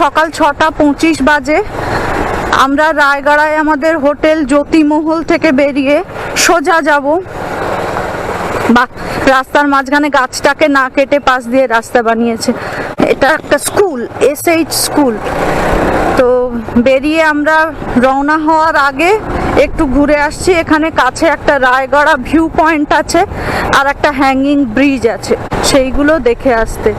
সকাল 6:25 বাজে। আমরা রায়গড়ায় আমাদের হোটেল জ্যোতিমহল থেকে বেরিয়ে সোজা যাব। রাস্তার মাঝখানে গাছটাকে না কেটে পাশ দিয়ে রাস্তা বানিয়েছে। এটা একটা স্কুল, SH স্কুল। তো বেরিয়ে আমরা রওনা হওয়ার আগে একটু ঘুরে আসছি। এখানে কাছে একটা রায়গড়া ভিউ পয়েন্ট আছে আর একটা হ্যাঙ্গিং ব্রিজ আছে, সেইগুলো দেখে আসতে।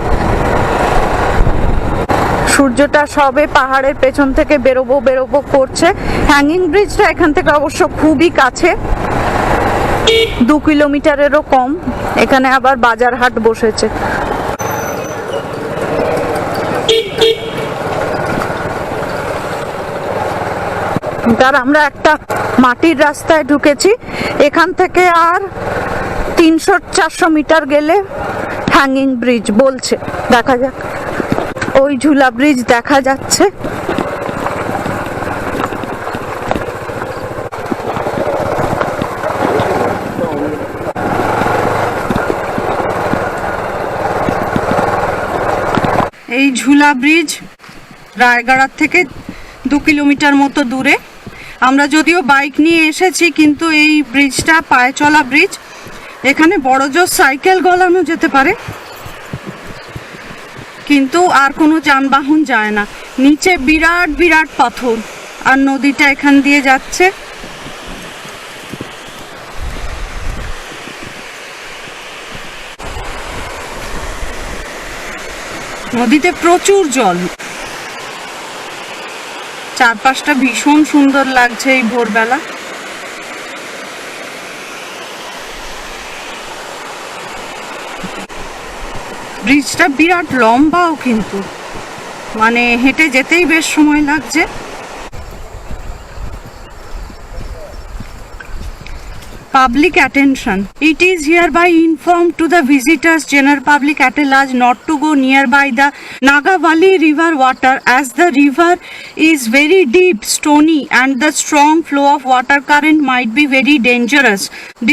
সূর্যটা সবে পাহাড়ের পেছন থেকে বেরোবো করছে। হ্যাঙ্গিং ব্রিজটা এখান থেকে অবশ্য খুবই কাছে, 2 কিলোমিটারেরও কম। এখানে আবার বাজার হাট বসেছে। তার আমরা একটা মাটির রাস্তায় ঢুকেছি। এখান থেকে আর 300-400 মিটার গেলে হ্যাঙ্গিং ব্রিজ বলছে। দেখা যাক, ওই ঝুলা ব্রিজ দেখা যাচ্ছে। এই ঝুলা ব্রিজ রায়গড়ার থেকে 2 কিলোমিটার মতো দূরে। আমরা যদিও বাইক নিয়ে এসেছি, কিন্তু এই ব্রিজটা পায়ে চলা ব্রিজ। এখানে বড় জোর সাইকেল গলানো যেতে পারে, কিন্তু আর কোনো যানবাহন যায় না। নিচে বিরাট বিরাট পাথর, আর নদীটা এখান দিয়ে যাচ্ছে। নদীতে প্রচুর জল, চারপাশটা ভীষণ সুন্দর লাগছে এই ভোরবেলা। ব্রিজটা বিরাট লম্বাও, কিন্তু মানে হেঁটে যেতেই বেশ সময় লাগছে। Public attention. It is hereby informed to the visitors, general public at large, not to go nearby the Nagavali river water, as the river is very deep, stony, and the strong flow of water current might be very dangerous.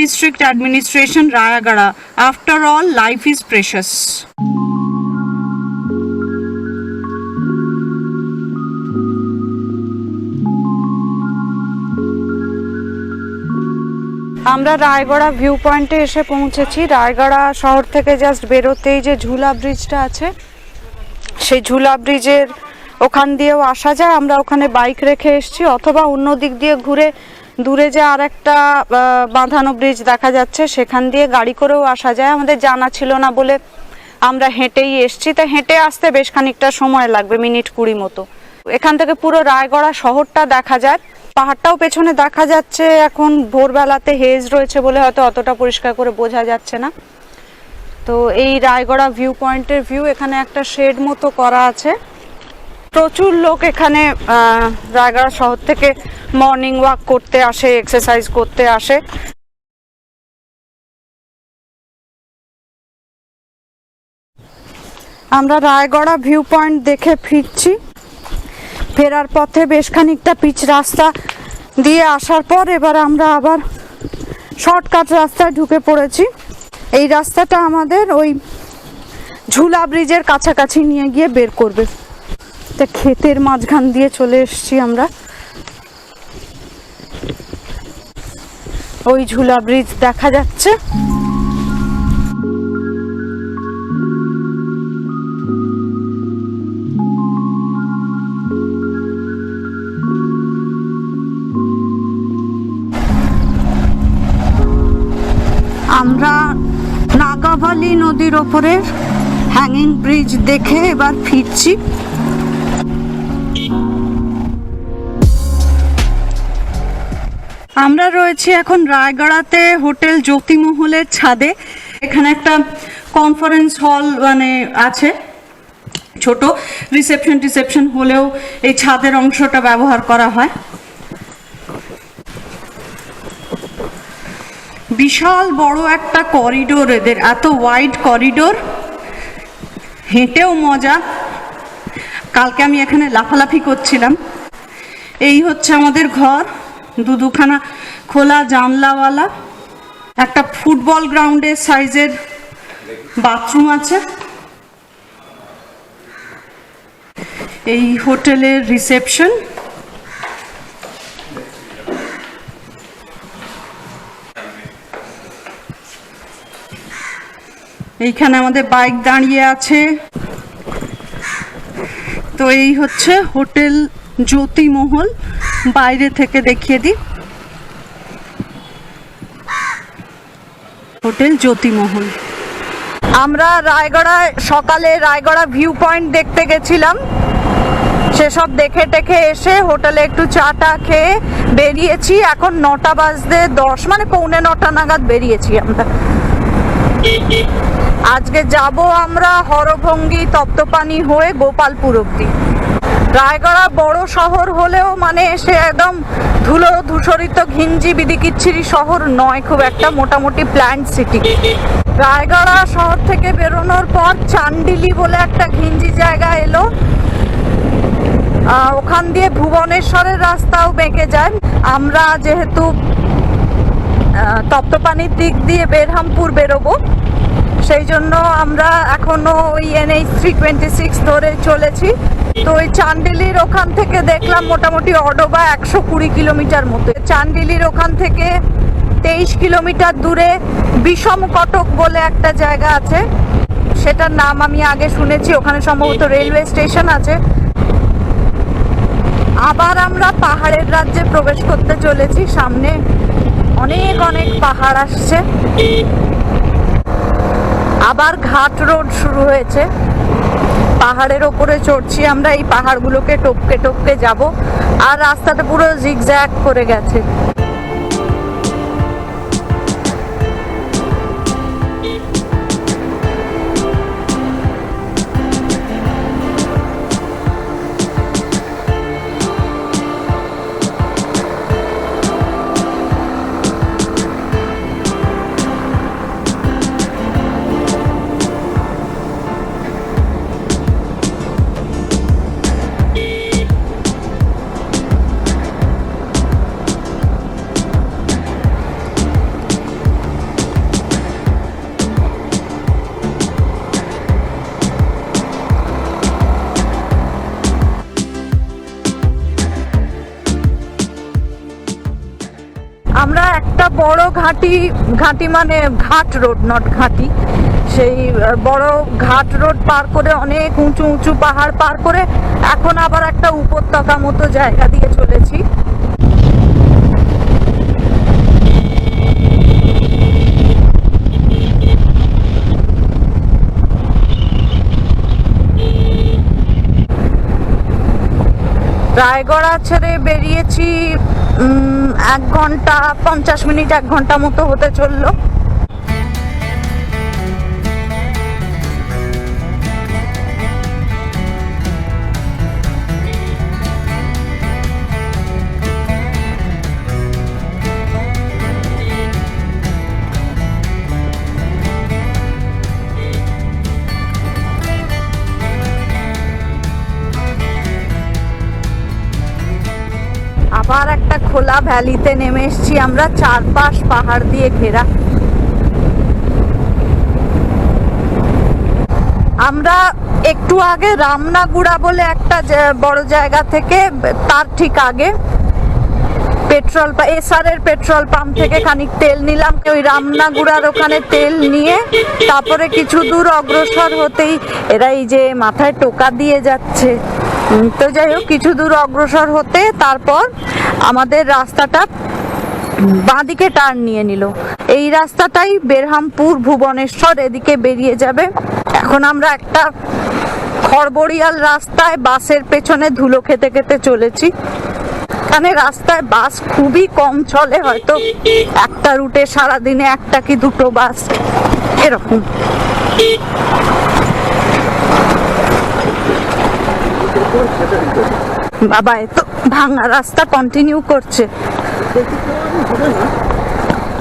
District Administration, Rayagada. After all, life is precious. আমরা Rayagada view পয়েন্টে এসে পৌঁছেছি। রায়গড়া শহর থেকে just বেরোতেই যে ঝুলা ব্রিজটা আছে, সেই ঝুলা ব্রিজের ওখান দিয়েও আসা যায়। আমরা ওখানে বাইক রেখে এসেছি, অথবা অন্য দিক দিয়ে ঘুরে দূরে যে আর একটা বাঁধানো ব্রিজ দেখা যাচ্ছে, সেখান দিয়ে গাড়ি করেও আসা যায়। আমাদের জানা ছিল না বলে আমরা হেঁটেই এসেছি। তাই হেঁটে আসতে বেশ খানিকটা সময় লাগবে, মিনিট 20 মতো। এখান থেকে পুরো রায়গড়া শহরটা দেখা যায়। পাহাড়টাও পেছনে দেখা যাচ্ছে। এখন ভোরবেলাতে হেজ রয়েছে বলে হয়তো অতটা পরিষ্কার করে বোঝা যাচ্ছে না। তো এই রায়গড়া ভিউ পয়েন্টের ভিউ। এখানে একটা শেড মতো করা আছে। প্রচুর লোক এখানে রায়গড়া শহর থেকে মর্নিং ওয়াক করতে আসে, এক্সারসাইজ করতে আসে। আমরা রায়গড়া ভিউ পয়েন্ট দেখে ফিরছি। ফেরার পথে বেশ খানিকটা পিচ রাস্তা দিয়ে আসার পর এবার আমরা আবার শর্টকাট রাস্তায় ঢুকে পড়েছি। এই রাস্তাটা আমাদের ওই ঝুলা ব্রিজের কাছাকাছি নিয়ে গিয়ে বের করবে। তা ক্ষেতের মাঝখান দিয়ে চলে এসেছি আমরা। ওই ঝুলা ব্রিজ দেখা যাচ্ছে। আমরা নাগাভালি নদীর ওপরে হ্যাঙ্গিং ব্রিজ দেখে এবার ফিরছি। আমরা রয়েছি এখন রায়গড়াতে হোটেল জ্যোতিমহলের ছাদে। এখানে একটা কনফারেন্স হল মানে আছে, ছোট রিসেপশন হলেও এই ছাদের অংশটা ব্যবহার করা হয়। বিশাল বড় একটা করিডোর, এদের এত ওয়াইড করিডোর, হেঁটেও মজা। কালকে আমি এখানে লাফালাফি করছিলাম। এই হচ্ছে আমাদের ঘর, দুখানা খোলা জানলাওয়ালা। একটা ফুটবল গ্রাউন্ডের সাইজের বাথরুম আছে। এই হোটেলের রিসেপশন। এইখানে আমাদের বাইক দাঁড়িয়ে আছে। তো এই হচ্ছে হোটেল জ্যোতিমহল, বাইরে থেকে দেখিয়ে দিই। হোটেল জ্যোতিমহল। আমরা রায়গড়ায় সকালে রায়গড়া ভিউ পয়েন্ট দেখতে গেছিলাম, সেসব দেখে টেখে এসে হোটেলে একটু চা টা খেয়ে বেরিয়েছি। এখন 9টা বাজতে 10, মানে 8:45 নাগাদ বেরিয়েছি আমরা। আজকে যাব আমরা হরভঙ্গি তপ্তপানি হয়ে গোপালপুর অব্দি। রায়গড়া বড় শহর হলেও মানে সে একদম ধুলো ধূসরিত ঘিঞ্জি বিদিকিচ্ছিরি শহর নয় খুব একটা, মোটামুটি প্ল্যান্ড সিটি। রায়গড়া শহর থেকে বেরোনোর পর চান্ডিলি বলে একটা ঘিঞ্জি জায়গা এলো, ওখান দিয়ে ভুবনেশ্বরের রাস্তাও বেঁকে যায়। আমরা যেহেতু তপ্তপানির দিক দিয়ে বেরহামপুর বেরোবো, সেই জন্য আমরা এখনো ওই NH 326 ধরে চলেছি। তো ওই চান্ডিলির ওখান থেকে দেখলাম মোটামুটি অডোবা 120 কিলোমিটার মতো। চান্ডিলির ওখান থেকে 23 কিলোমিটার দূরে বিষমকটক বলে একটা জায়গা আছে, সেটার নাম আমি আগে শুনেছি। ওখানে সম্ভবত রেলওয়ে স্টেশন আছে। আবার আমরা পাহাড়ের রাজ্যে প্রবেশ করতে চলেছি। সামনে অনেক অনেক পাহাড় আসছে। আবার ঘাট রোড শুরু হয়েছে, পাহাড়ের ওপরে চড়ছি আমরা। এই পাহাড়গুলোকে টপকে টপকে যাব, আর রাস্তাটা পুরো জিগজ্যাগ করে গেছে। আমরা একটা বড় ঘাটি মানে ঘাট রোড, নট ঘাটি, সেই বড় ঘাট রোড পার করে অনেক উঁচু উঁচু পাহাড় পার করে এখন আবার একটা উপত্যকা মতো জায়গা দিয়ে চলেছি। রায়গড়া ছেড়ে বেরিয়েছি 1 ঘন্টা 50 মিনিট, 1 ঘন্টা মতো হতে চললো। আবার একটা খোলা ভ্যালিতে নেমে এসেছি আমরা, চারপাশ পাহাড় দিয়ে ঘেরা। আমরা একটু আগে রামনাগুড়া বলে একটা বড় জায়গা থেকে, তার ঠিক আগে পেট্রোল এসআর এর পেট্রোল পাম্প থেকে খানিক তেল নিলাম। ওই রামনাগুড়ার ওখানে তেল নিয়ে তারপরে কিছু দূর অগ্রসর হতেই, এরা এই যে মাথায় টোকা দিয়ে যাচ্ছে, তো যাই হোক কিছু দূর অগ্রসর হতে তারপর আমাদের রাস্তাটা বাঁদিকে টার্ন নিয়ে নিল। এই রাস্তাটাই বেরহামপুর ভুবনেশ্বর এদিকে বেরিয়ে যাবে। এখন আমরা একটা খড়বড়িয়াল রাস্তায় বাসের পেছনে ধুলো খেতে খেতে চলেছি। এখানে রাস্তায় বাস খুবই কম চলে, হয়তো একটা রুটে সারাদিনে 1টা কি 2টো বাস এরকম। বাবা এত ভাঙা রাস্তা কন্টিনিউ করছে,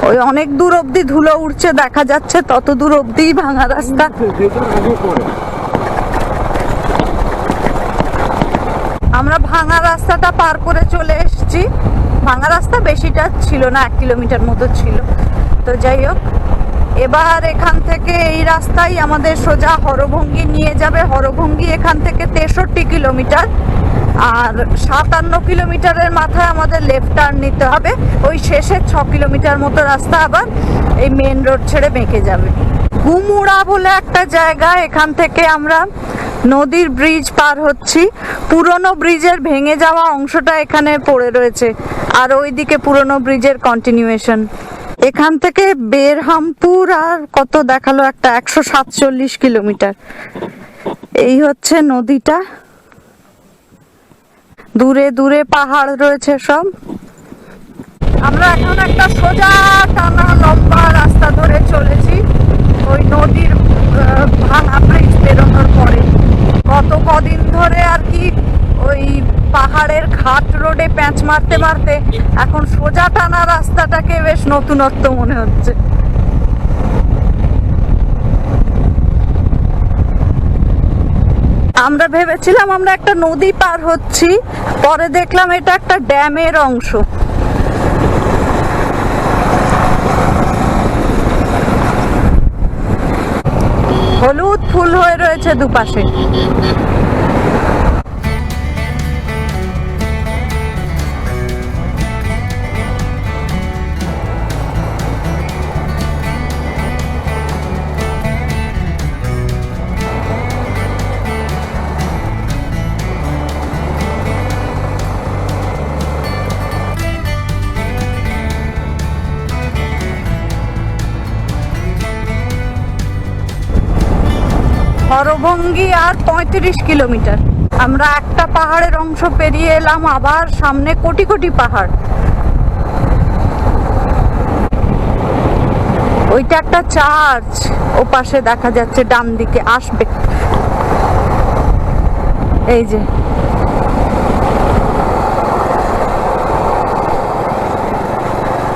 ওই অনেক দূর অব্দি ধুলো উঠছে দেখা যাচ্ছে, তত দূর অব্দি ভাঙা রাস্তা। আমরা ভাঙা রাস্তাটা পার করে চলে এসেছি। ভাঙা রাস্তা বেশিটা ছিল না, 1 কিলোমিটার মতো ছিল। তো যাই হোক এবার এখান থেকে এই রাস্তায় আমাদের সোজা হরভঙ্গি নিয়ে যাবে। হরভঙ্গি এখান থেকে 63 কিলোমিটার, আর 57 কিলোমিটারের মাথায় আমাদের লেফট টার্ন নিতে হবে। ওই শেষের 6 কিলোমিটার মতো রাস্তা আবার এই মেন রোড ছেড়ে বেঁকে যাবে। গুমুড়া বলে একটা জায়গা, এখান থেকে আমরা নদীর ব্রিজ পার হচ্ছি। পুরনো ব্রিজের ভেঙে যাওয়া অংশটা এখানে পড়ে রয়েছে, আর ওইদিকে পুরনো ব্রিজের কন্টিনিউয়েশন। এখান থেকে বেরহামপুর আর কত দেখালো একটা 147 কিলোমিটার। এই হচ্ছে নদীটা, দূরে দূরে পাহাড় রয়েছে সব। আমরা এখন একটা সোজা টানা লম্বা রাস্তা ধরে চলেছি ওই নদীর ভাঙা ব্রিজ বেরোনোর পরে। গত কদিন ধরে আর কি ওই পাহাড়ের ঘাট রোডে প্যাঁচ মারতে মারতে এখন সোজা টানা রাস্তাটাকে বেশ নতুনত্ব মনে হচ্ছে। আমরা ভেবেছিলাম আমরা একটা নদী পার হচ্ছি, পরে দেখলাম এটা একটা ড্যামের অংশ। হলুদ ফুল হয়ে রয়েছে দুপাশে। হরভঙ্গি আর 35 কিলোমিটার। আমরা একটা পাহাড়ের অংশ পেরিয়ে এলাম, আবার সামনে কোটি কোটি পাহাড়। ওইটা একটা চার্চ, ও পাশে দেখা যাচ্ছে ডান দিকে আসবে। এই যে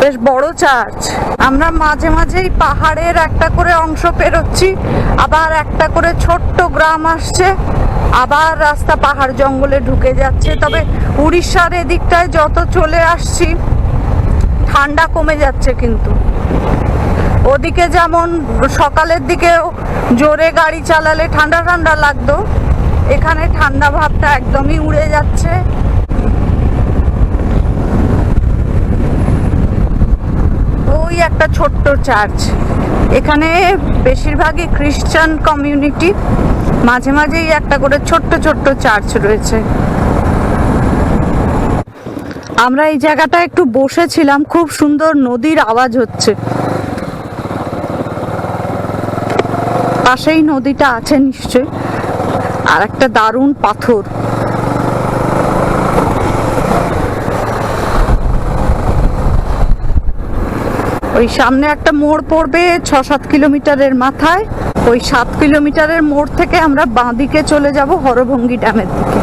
বেশ বড় চার্চ। আমরা মাঝে মাঝেই পাহাড়ের একটা করে অংশ পেরোচ্ছি, আবার একটা করে ছোট্ট গ্রাম আসছে, আবার রাস্তা পাহাড় জঙ্গলে ঢুকে যাচ্ছে। তবে উড়িষ্যার এদিকটায় যত চলে আসছি ঠান্ডা কমে যাচ্ছে, কিন্তু ওদিকে যেমন সকালের দিকে জোরে গাড়ি চালালে ঠান্ডা ঠান্ডা লাগতো, এখানে ঠান্ডা ভাবটা একদমই উড়ে যাচ্ছে। ওই একটা ছোট্ট চার্চ, এখানে বেশিরভাগই খ্রিস্টান কমিউনিটি, মাঝে মাঝেই একটা করে ছোট্ট ছোট্ট চার্চ রয়েছে। আমরা এই জায়গাটা একটু বসেছিলাম, খুব সুন্দর নদীর আওয়াজ হচ্ছে। পাশেই নদীটা আছে নিশ্চয়ই, আর একটা দারুণ পাথর। ওই সামনে একটা মোড় পড়বে 6-7 কিলোমিটারের মাথায়। ওই 7 কিলোমিটারের মোড় থেকে আমরা বাঁদিকে চলে যাব হরভঙ্গি ড্যামের দিকে।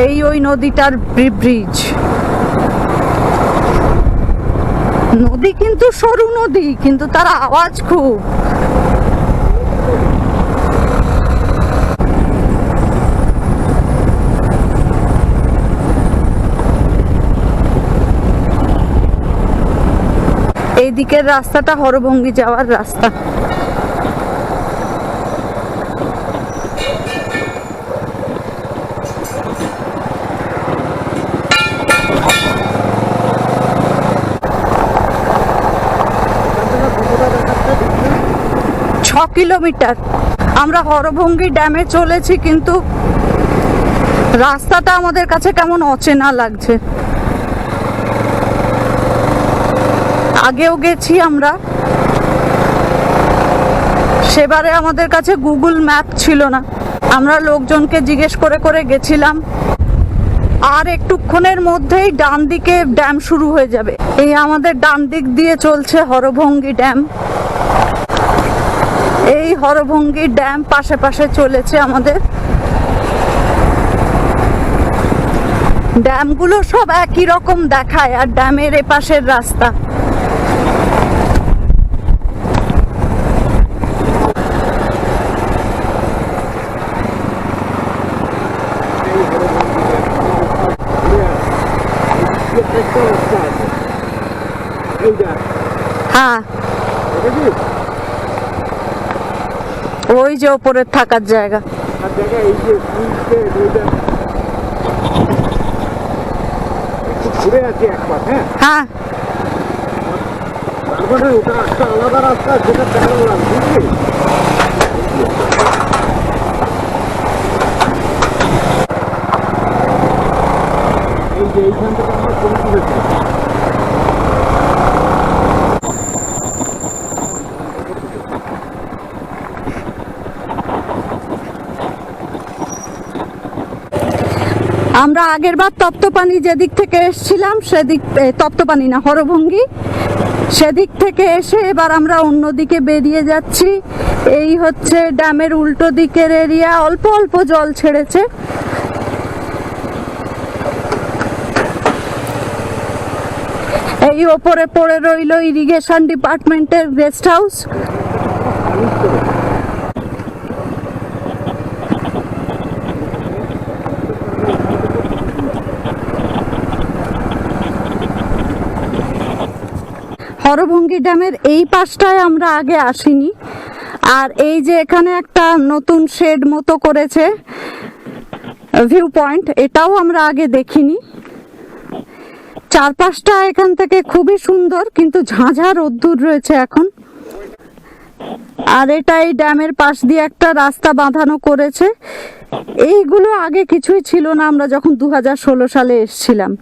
এই ওই নদীটার ব্রিজ। নদী কিন্তু সরু নদী, কিন্তু তার আওয়াজ খুব। এই দিকের রাস্তাটা হরভঙ্গি যাওয়ার রাস্তা। কিলোমিটার আমরা হরভঙ্গি ড্যামে চলেছি, কিন্তু রাস্তাটা আমাদের কাছে কেমন অচেনা লাগছে। আগেও গেছি আমরা, সেবারে আমাদের কাছে গুগল ম্যাপ ছিল না, আমরা লোকজনকে জিজ্ঞেস করে করে গেছিলাম। আর একটুক্ষণের মধ্যেই ডান দিকে ড্যাম শুরু হয়ে যাবে। এই আমাদের ডান দিক দিয়ে চলছে হরভঙ্গি ড্যাম। এই হরভঙ্গি ড্যাম পাশে পাশে চলেছে আমাদের। ড্যামগুলো সব একই রকম দেখায়, আর ড্যামের এপাশের রাস্তা। হ্যাঁ ওই যে ওপরে থাকার জায়গা। আর জায়গা এই যে এটা একটু ঘুরে আছে এক পাশ, হ্যাঁ হ্যাঁ তারপরে ওটা একটা আলাদা রাস্তা, সেটা প্যারালাল, বুঝলি? এই যে এইখান থেকে আমরা ছবি তুলেছি। আমরা আগের বার তপ্তপানি যেদিক থেকে এসেছিলাম সেদিক, তপ্তপানি না, হরভঙ্গি, সেদিক থেকে এসে এবার আমরা অন্যদিকে বেরিয়ে যাচ্ছি। এই হচ্ছে ড্যামের উল্টো দিকের এরিয়া, অল্প অল্প জল ছেড়েছে। এই ওপরে পড়ে রইল ইরিগেশন ডিপার্টমেন্টের গেস্ট হাউস। হরভঙ্গি ড্যামের এই পাশটায় আমরা আগে আসিনি। আর এই যে এখানে একটা নতুন শেড মতো করেছে ভিউ পয়েন্ট, এটাও আমরা আগে দেখিনি। চারপাশটা এখান থেকে খুবই সুন্দর, কিন্তু ঝাঁঝা রোদ্দুর রয়েছে এখন। আর এটা এই ড্যামের পাশ দিয়ে একটা রাস্তা বাঁধানো করেছে। এইগুলো আগে কিছুই ছিল না আমরা যখন 2016 সালে এসেছিলাম।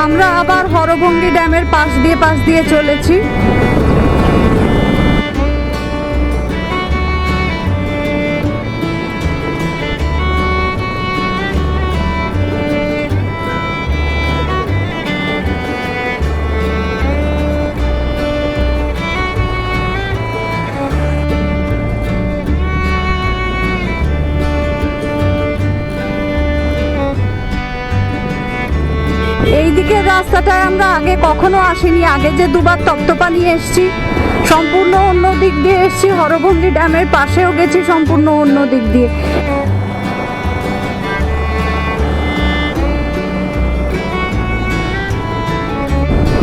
আমরা আবার হরভঙ্গি ড্যামের পাশ দিয়ে চলেছি। এই দিকের রাস্তাটায় আমরা আগে কখনো আসিনি। আগে যে দুবার তপ্তপানি এসেছি সম্পূর্ণ অন্য দিক দিয়ে এসেছি, হরভঙ্গি ড্যামের পাশেও গেছি সম্পূর্ণ অন্য দিক দিয়ে।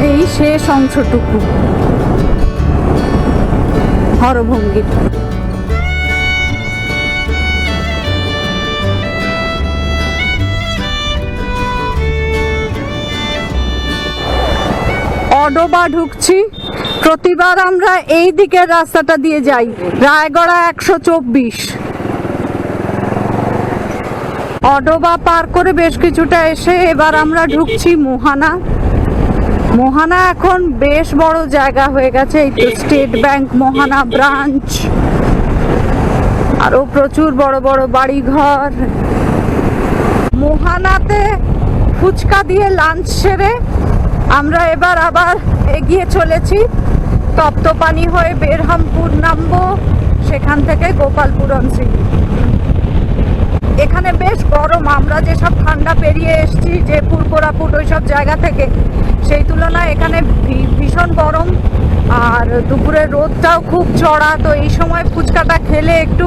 এই শেষ অংশটুকু হরভঙ্গির। অডোবা ঢুকছি। প্রতিবার আমরা এই দিকের রাস্তাটা দিয়ে যাই, রায়গড়া 124। অডোবা পার করে বেশ কিছুটা এসে এবার আমরা ঢুকছি মোহানা। মোহানা এখন বেশ বড় জায়গা হয়ে গেছে। এই তো স্টেট ব্যাংক মোহানা ব্রাঞ্চ, আরো প্রচুর বড় বড় বাড়িঘর। মোহানাতে ফুচকা দিয়ে লাঞ্চ সেরে আমরা এবার আবার এগিয়ে চলেছি। তপ্তপানি হয়ে বেরহামপুর নামবো, সেখান থেকে গোপালপুরম সিটি। এখানে বেশ গরম, আমরা যেসব ঠান্ডা পেরিয়ে এসেছি জয়পুর কোরাপুট ওইসব জায়গা থেকে, সেই তুলনায় এখানে ভীষণ গরম। আর দুপুরের রোদটাও খুব চড়া, তো এই সময় ফুচকাটা খেলে একটু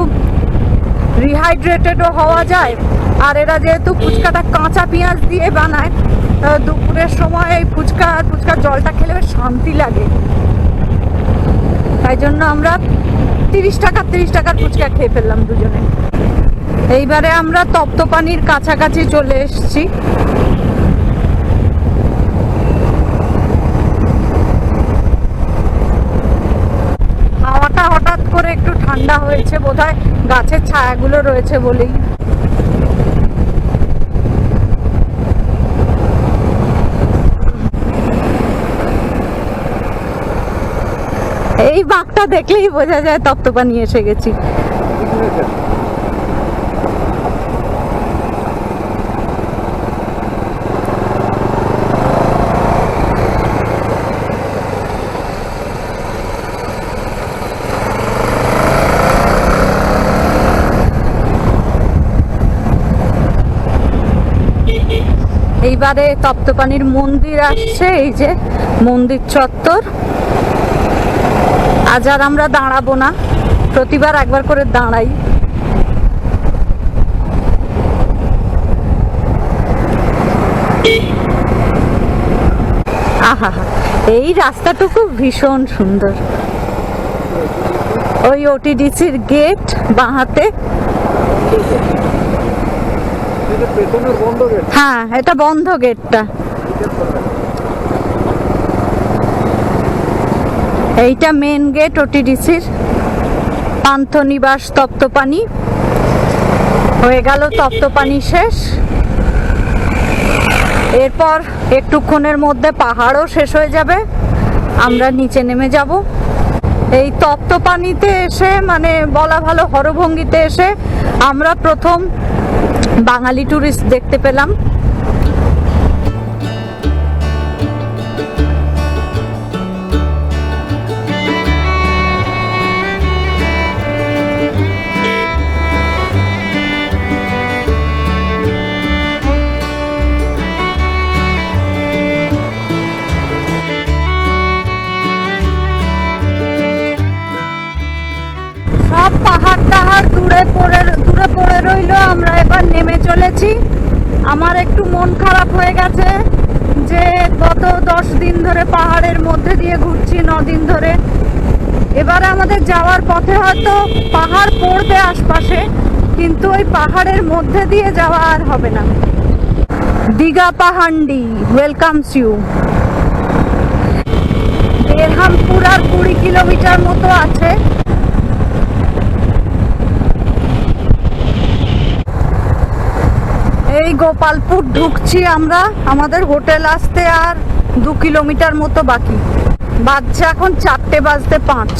রিহাইড্রেটেডও হওয়া যায়। আর এরা যেহেতু ফুচকাটা কাঁচা পেঁয়াজ দিয়ে বানায়, দুপুরের সময় এই ফুচকার জলটা খেলে বেশ শান্তি লাগে। তাই জন্য আমরা 30 টাকার ফুচকা খেয়ে ফেললাম দুজনে। এইবারে আমরা তপ্তপানির কাছাকাছি চলে এসেছি। হাওয়াটা হঠাৎ করে একটু ঠান্ডা হয়েছে, বোধহয় গাছের ছায়াগুলো রয়েছে বলেই। এই বাঘটা দেখলেই বোঝা যায় তপ্তপানি এসে গেছি। এইবারে তপ্তপানির মন্দির আসছে, এই যে মন্দির চত্বর। আজ আর আমরা দাঁড়াবো না, প্রতিবার একবার করে দাঁড়াই। আহা, এই রাস্তাটুকু ভীষণ সুন্দর। ওই ওটিডিসির গেট বাঁহাতে। এটা পেছনের বন্ধ গেট। হ্যাঁ, এটা বন্ধ গেটটা। এইটা মেন গেট ওটিডিসির। পান্থনিবাস তপ্তপানি হয়ে গেল, তপ্তপানি শেষ। এরপর একটুক্ষণের মধ্যে পাহাড়ও শেষ হয়ে যাবে, আমরা নিচে নেমে যাব। এই তপ্তপানিতে এসে, মানে বলা ভালো হরভঙ্গিতে এসে আমরা প্রথম বাঙালি ট্যুরিস্ট দেখতে পেলাম। সব পাহাড় টাহাড় দূরে পড়ে রইলো, আমরা এবার নেমে চলেছি। আমার একটু মন খারাপ হয়ে গেছে যে গত 10 দিন ধরে পাহাড়ের মধ্যে দিয়ে ঘুরছি, 9 দিন ধরে। এবারে আমাদের যাওয়ার পথে হয়তো পাহাড় পড়বে আশপাশে, কিন্তু ওই পাহাড়ের মধ্যে দিয়ে যাওয়া আর হবে না। Digha Pahandi welcomes you. বেরহামপুর আর 20 কিলোমিটার মতো আছে। এই গোপালপুর ঢুকছি আমরা, আমাদের হোটেল আসতে আর 2 কিলোমিটার মতো বাকি। বাজছে এখন 4:05।